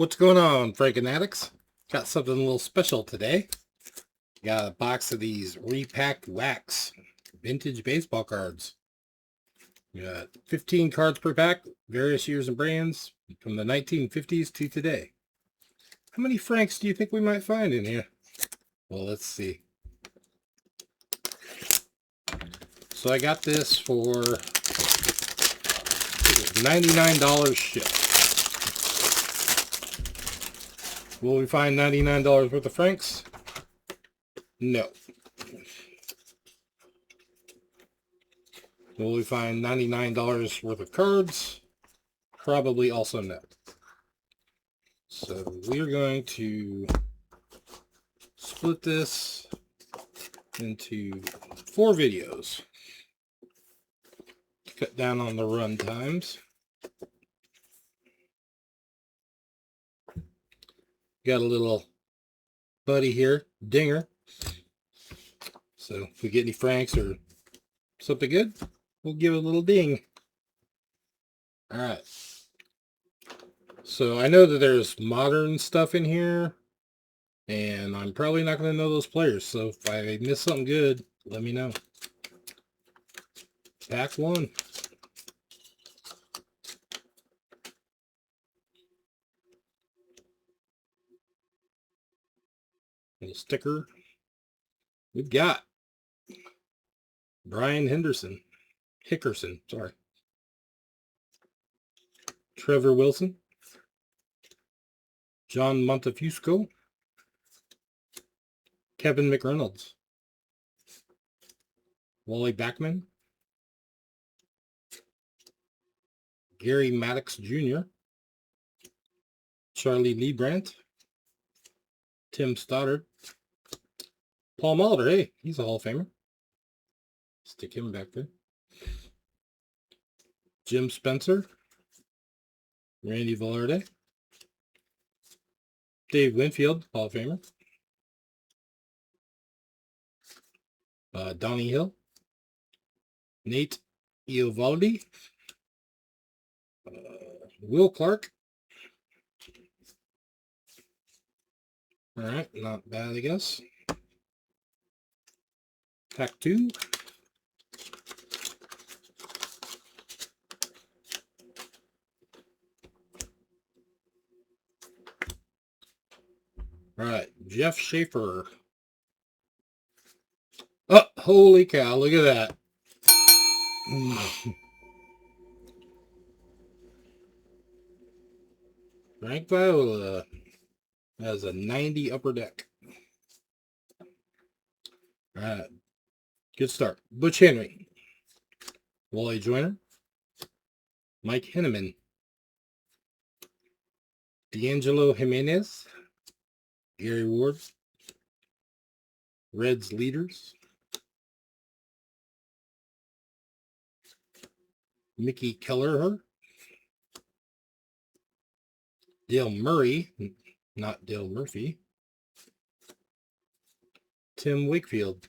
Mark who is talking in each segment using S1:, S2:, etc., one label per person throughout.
S1: What's going on, Franken Addicts? Got something a little special today. Got a box of these Repacked Wax vintage baseball cards. We got 15 cards per pack, various years and brands, from the 1950s to today. How many francs do you think we might find in here? Well, let's see. So I got this for $99 shipped. Will we find $99 worth of francs? No. Will we find $99 worth of cards? Probably also no. So we're going to split this into 4 videos to cut down on the run times. Got a little buddy here, Dinger. So if we get any francs or something good, we'll give it a little ding. All right. So I know that there's modern stuff in here, and I'm probably not going to know those players. So if I miss something good, let me know. Pack 1. Little sticker. We've got Brian Hickerson, sorry. Trevor Wilson. John Montefusco. Kevin McReynolds. Wally Backman. Gary Maddox Jr. Charlie Leibrandt. Tim Stoddard. Paul Molitor, hey, he's a Hall of Famer. Stick him back there. Jim Spencer. Randy Velarde. Dave Winfield, Hall of Famer. Donnie Hill. Nate Eovaldi. Will Clark. All right, not bad, I guess. Pack 2. All right, Jeff Schaefer. Oh, holy cow, look at that. Frank Viola has a 90 upper deck. All right, good start. Butch Henry. Wally Joyner. Mike Henneman. D'Angelo Jimenez. Gary Ward. Reds leaders. Mickey Kelleher. Dale Murray, not Dale Murphy. Tim Wakefield.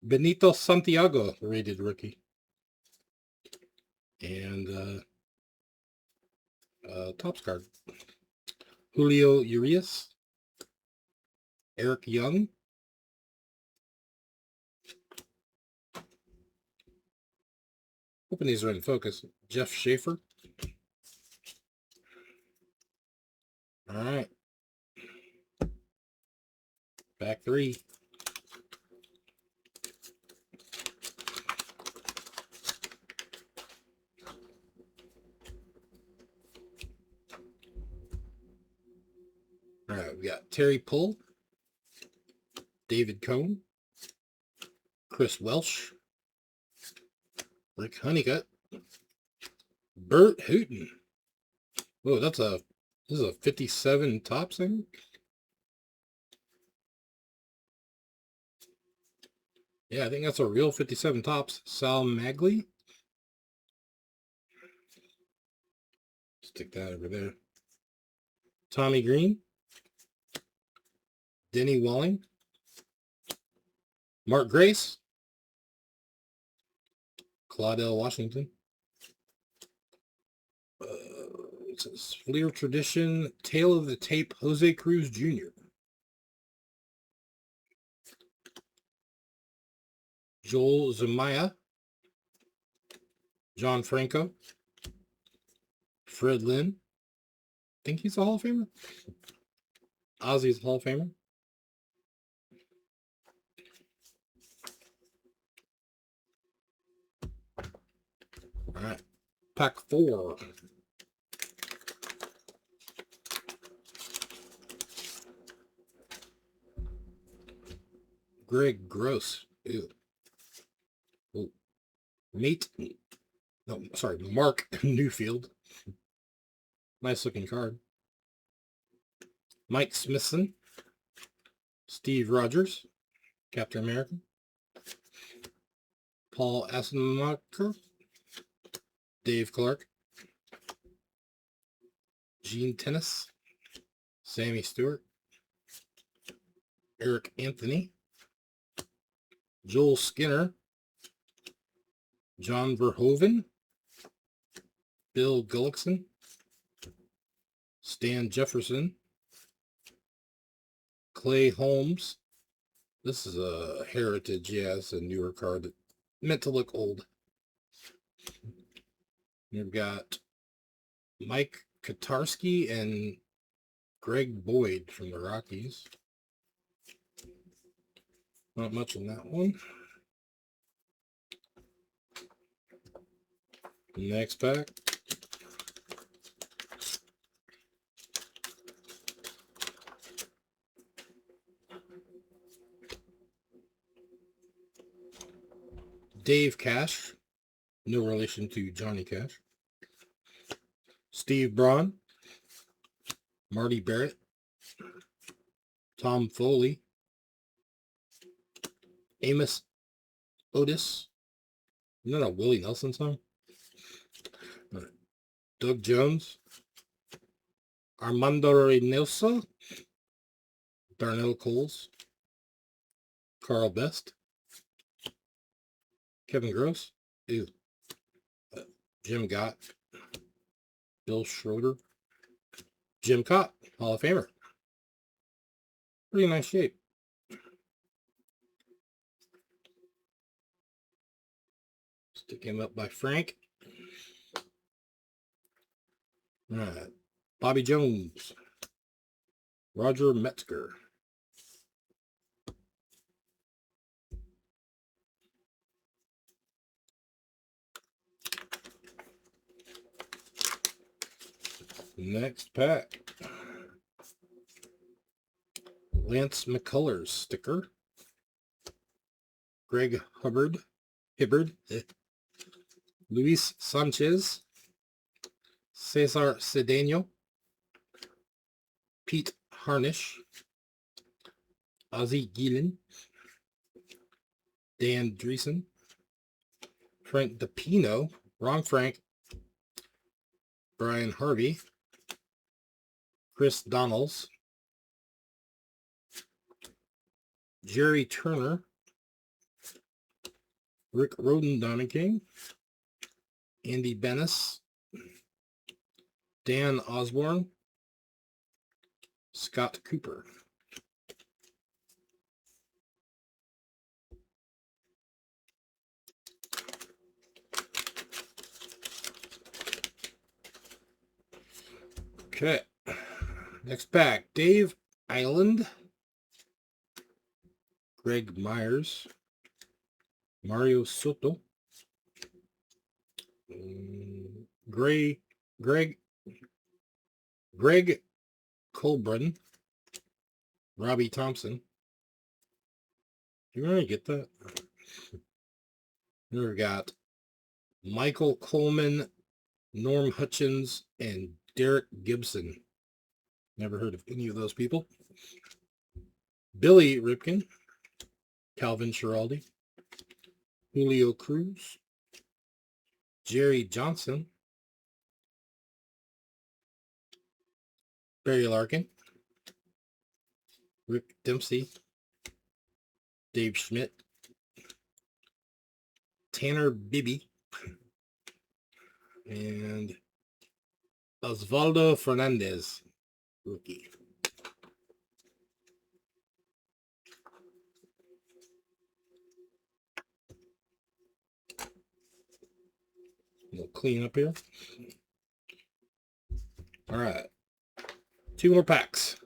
S1: Benito Santiago, rated rookie. And Topps card. Julio Urias. Eric Young. Hoping these are in focus. Jeff Schaefer. All right. Back 3. All right, we got Terry Pull. David Cohn. Chris Welsh. Rick Honeycutt. Bert Hooten. Whoa, this is a 57 Topps thing? Yeah, I think that's a real 57 Topps. Sal Magley. Stick that over there. Tommy Green. Denny Walling. Mark Grace. Claudell Washington. Fleer Tradition, Tale of the Tape, Jose Cruz Jr. Joel Zumaya, John Franco, Fred Lynn. Think he's a Hall of Famer? Ozzy's a Hall of Famer. All right, pack 4. Greg Gross. Ew. Ooh. Mark Newfield. Nice looking card. Mike Smithson. Steve Rogers. Captain America. Paul Assenmacher. Dave Clark. Gene Tennis. Sammy Stewart. Eric Anthony. Joel Skinner. John Verhoeven. Bill Gullickson. Stan Jefferson. Clay Holmes. This is a heritage, yeah, it's a newer card that meant to look old. You've got Mike Kotarski and Greg Boyd from the Rockies. Not much in that one. Next pack. Dave Cash. No relation to Johnny Cash. Steve Braun. Marty Barrett. Tom Foley. Amos Otis. Isn't that a Willie Nelson song? Doug Jones. Armando Reynoso. Darnell Coles. Carl Best. Kevin Gross. Ew. Jim Gott. Bill Schroeder. Jim Cott, Hall of Famer. Pretty nice shape. Stick him up by Frank. All right. Bobby Jones. Roger Metzger. Next pack. Lance McCullers sticker. Greg Hibbard. Luis Sanchez. Cesar Cedeno. Pete Harnish. Ozzie Gillen. Dan Dreesen. Frank DePino. Wrong Frank. Brian Harvey. Chris Donnells. Jerry Turner. Rick Rodendonking. Andy Bennis. Dan Osborne. Scott Cooper. Okay. Next pack. Dave Island. Greg Myers. Mario Soto. Greg Colburn. Robbie Thompson. You really get that? We've got Michael Coleman, Norm Hutchins, and Derek Gibson. Never heard of any of those people. Billy Ripken. Calvin Schiraldi. Julio Cruz. Jerry Johnson. Barry Larkin. Rick Dempsey. Dave Schmidt. Tanner Bibby. And Osvaldo Fernandez, rookie. A little clean up here. All right. 2 more packs.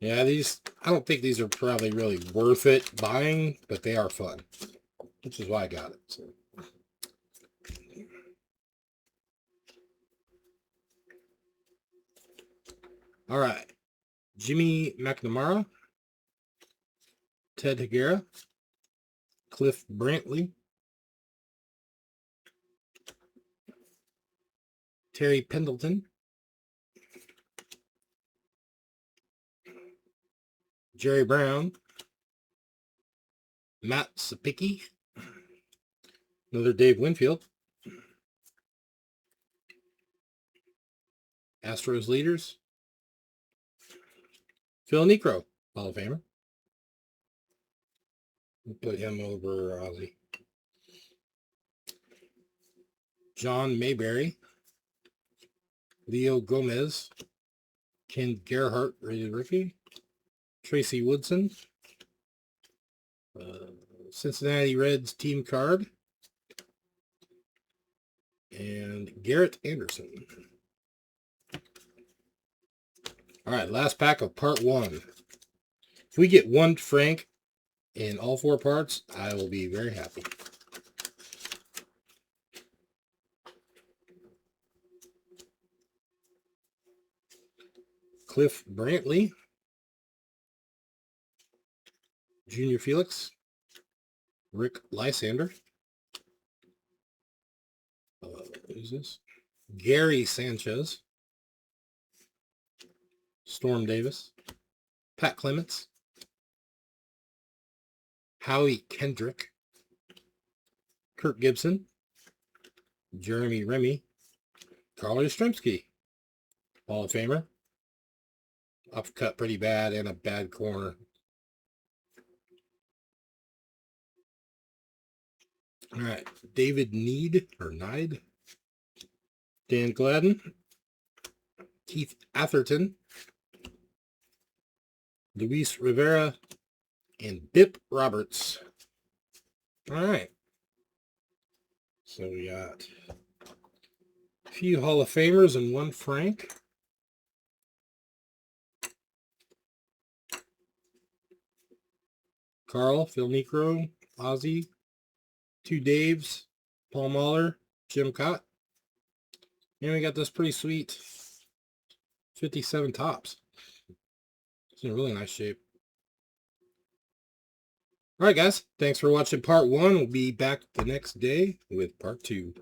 S1: Yeah, these, I don't think these are probably really worth it buying, but they are fun, which is why I got it. So. All right. Jimmy McNamara, Ted Higuera, Cliff Brantley, Terry Pendleton, Jerry Brown, Matt Sapicki, another Dave Winfield, Astros leaders, Phil Niekro, Hall of Famer. We'll put him over Ozzy. John Mayberry, Leo Gomez, Ken Gerhardt, rated rookie, Tracy Woodson, Cincinnati Reds team card, and Garrett Anderson. All right, last pack of part 1. If we get 1 Frank in all 4 parts, I will be very happy. Cliff Brantley, Junior Felix, Rick Lysander, who's this? Gary Sanchez, Storm Davis, Pat Clements, Howie Kendrick, Kirk Gibson, Jeremy Remy, Carl Yastrzemski, Hall of Famer, uppercut pretty bad and a bad corner. All right, David Need, Dan Gladden, Keith Atherton, Luis Rivera, and Bip Roberts. All right. So we got a few Hall of Famers and 1 Frank. Carl, Phil Niekro, Ozzy, 2 Daves, Paul Mahler, Jim Cott. And we got this pretty sweet 57 tops. It's in really nice shape. All right, guys. Thanks for watching part 1. We'll be back the next day with part 2.